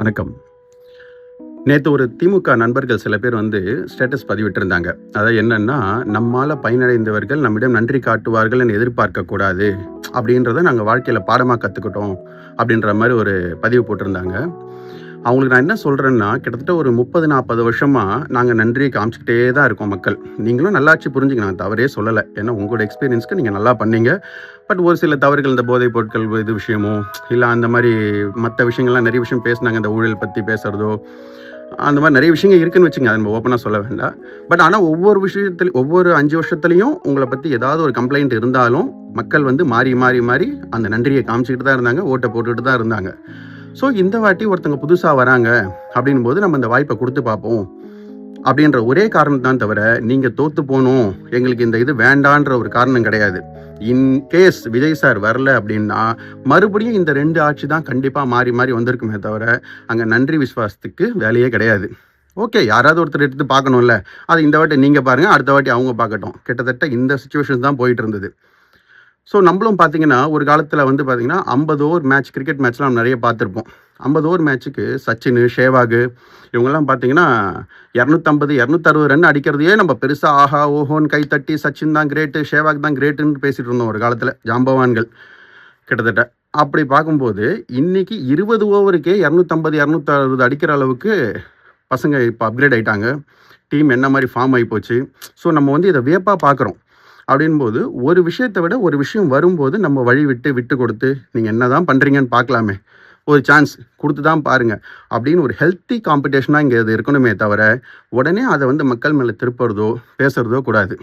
வணக்கம். நேற்று ஒரு திமுக நண்பர்கள் சில பேர் ஸ்டேட்டஸ் பதிவிட்டிருந்தாங்க. அதாவது என்னன்னா, நம்மால் பயனடைந்தவர்கள் நம்மிடம் நன்றி காட்டுவார்கள் என்று எதிர்பார்க்கக்கூடாது அப்படின்றத நாங்கள் வாழ்க்கையில் பாடமாக கற்றுக்கிட்டோம் அப்படின்ற மாதிரி ஒரு பதிவு போட்டிருந்தாங்க. அவங்களுக்கு நான் என்ன சொல்கிறேன்னா, கிட்டத்தட்ட ஒரு 30-40 வருஷமாக நாங்கள் நன்றியை காமிச்சிக்கிட்டே தான் இருக்கோம் மக்கள். நீங்களும் நல்லாச்சு புரிஞ்சுங்க, நான் தவறே சொல்லலை. ஏன்னா உங்களோட எக்ஸ்பீரியன்ஸ்க்கு நீங்கள் நல்லா பண்ணீங்க. பட் ஒரு சில தவறுகள், இந்த போதைப் பொருட்கள் இது விஷயமோ இல்லை அந்த மாதிரி மற்ற விஷயங்கள்லாம் நிறைய விஷயம் பேசினாங்க. இந்த ஊழல் பற்றி பேசுகிறதோ அந்த மாதிரி நிறைய விஷயங்கள் இருக்குன்னு வச்சுங்க, அதை நம்ம ஓப்பனாக சொல்ல வேண்டாம். பட் ஆனால் ஒவ்வொரு விஷயத்துலையும் ஒவ்வொரு 5 வருஷத்துலையும் உங்களை பற்றி ஏதாவது ஒரு கம்ப்ளைண்ட் இருந்தாலும் மக்கள் மாறி மாறி மாறி அந்த நன்றியை காமிச்சிக்கிட்டு தான் இருந்தாங்க, ஓட்டை போட்டுக்கிட்டு தான் இருந்தாங்க. ஸோ இந்த வாட்டி ஒருத்தங்க புதுசாக வராங்க அப்படின் போது நம்ம இந்த வாய்ப்பை கொடுத்து பார்ப்போம் அப்படின்ற ஒரே காரணம் தான் தவிர, நீங்கள் தோற்று போகணும், எங்களுக்கு இந்த இது வேண்டான்ற ஒரு காரணம் கிடையாது. இன்கேஸ் விஜய் சார் வரல அப்படின்னா மறுபடியும் இந்த 2 ஆட்சி தான் கண்டிப்பாக மாறி மாறி வந்திருக்குமே தவிர அங்கே நன்றி விசுவாசத்துக்கு வேலையே கிடையாது. ஓகே, யாராவது ஒருத்தர் எடுத்து பார்க்கணும்ல, அது இந்த வாட்டி நீங்கள் பாருங்கள், அடுத்த வாட்டி அவங்க பார்க்கட்டும். கிட்டத்தட்ட இந்த சுச்சுவேஷன் தான் போயிட்டு இருந்தது. ஸோ நம்மளும் பார்த்தீங்கன்னா ஒரு காலத்தில் பார்த்தீங்கன்னா 50 ஓவர் மேட்ச், கிரிக்கெட் மேட்ச்லாம் நம்ம நிறைய பார்த்துருப்போம். 50 ஓவர் மேட்ச்சுக்கு சச்சின், ஷேவாக் இவங்கெல்லாம் பார்த்தீங்கன்னா 250 260 ரன் அடிக்கிறதையே நம்ம பெருசாக ஆஹா ஓஹோன்னு கை தட்டி சச்சின் தான் கிரேட்டு, ஷேவாக் தான் கிரேட்டுன்னு பேசிகிட்டு இருந்தோம் ஒரு காலத்தில், ஜாம்பவான்கள் கிட்டத்தட்ட. அப்படி பார்க்கும்போது இன்றைக்கி 20 ஓவருக்கே 250 260 அடிக்கிற அளவுக்கு பசங்க இப்போ அப்கிரேட் ஆகிட்டாங்க. டீம் என்ன மாதிரி ஃபார்ம் ஆகி போச்சு. ஸோ நம்ம இதை வியப்பாக பார்க்குறோம். அப்படின்போது ஒரு விஷயத்தை விட ஒரு விஷயம் வரும்போது நம்ம வழி விட்டு கொடுத்து நீங்கள் என்ன தான் பண்ணுறீங்கன்னு பார்க்கலாமே, ஒரு சான்ஸ் கொடுத்து தான் பாருங்கள் அப்படின்னு ஒரு ஹெல்த்தி காம்படிஷனாக இங்கே இது இருக்கணுமே தவிர உடனே அதை மக்கள் மேலே திருப்புறதோ பேசுகிறதோ கூடாது.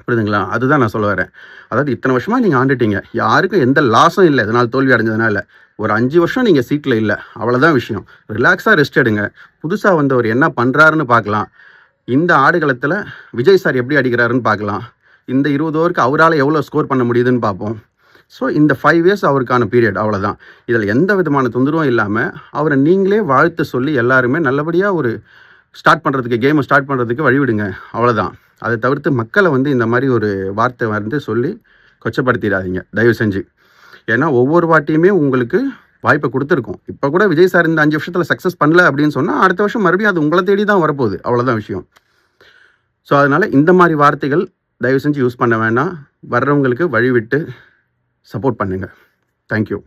புரியுதுங்களா? அதுதான் நான் சொல்ல வரேன். அதாவது இத்தனை வருஷமாக நீங்கள் ஆண்டுட்டீங்க, யாருக்கும் எந்த லாஸும் இல்லை இதனால், தோல்வி அடைஞ்சதுனால. ஒரு 5 வருஷம் நீங்கள் சீட்டில் இல்லை, அவ்வளோதான் விஷயம். ரிலாக்ஸாக ரெஸ்ட் எடுங்க. புதுசாக வந்தவர் என்ன பண்ணுறாருன்னு பார்க்கலாம். இந்த ஆடுகளத்தில் விஜய் சார் எப்படி அடிக்கிறாருன்னு பார்க்கலாம். இந்த 20 ஓவருக்கு அவரால் எவ்வளோ ஸ்கோர் பண்ண முடியுதுன்னு பார்ப்போம். ஸோ இந்த 5 இயர்ஸ் அவருக்கான பீரியட், அவ்வளோதான். இதில் எந்த விதமான தொந்தரவும் இல்லாமல் அவரை நீங்களே வாழ்த்து சொல்லி எல்லாருமே நல்லபடியாக ஒரு கேமை ஸ்டார்ட் பண்ணுறதுக்கு வழிவிடுங்க, அவ்வளோதான். அதை தவிர்த்து மக்களை இந்த மாதிரி ஒரு வார்த்தை சொல்லி கொச்சப்படுத்திடாதீங்க தயவு செஞ்சு. ஏன்னா ஒவ்வொரு வாட்டியுமே உங்களுக்கு வாய்ப்பை கொடுத்துருக்கோம். இப்போ கூட விஜய் சார் இந்த 5 வருஷத்தில் சக்ஸஸ் பண்ணல அப்படின்னு சொன்னால் அடுத்த வருஷம் மறுபடியும் அது உங்களை தேடி தான் வரப்போகுது, அவ்வளோதான் விஷயம். ஸோ அதனால் இந்த மாதிரி வார்த்தைகள் தயவு செஞ்சு யூஸ் பண்ண வேண்டாம். வர்றவங்களுக்கு வழி விட்டு சப்போர்ட் பண்ணுங்கள். தேங்க்யூ.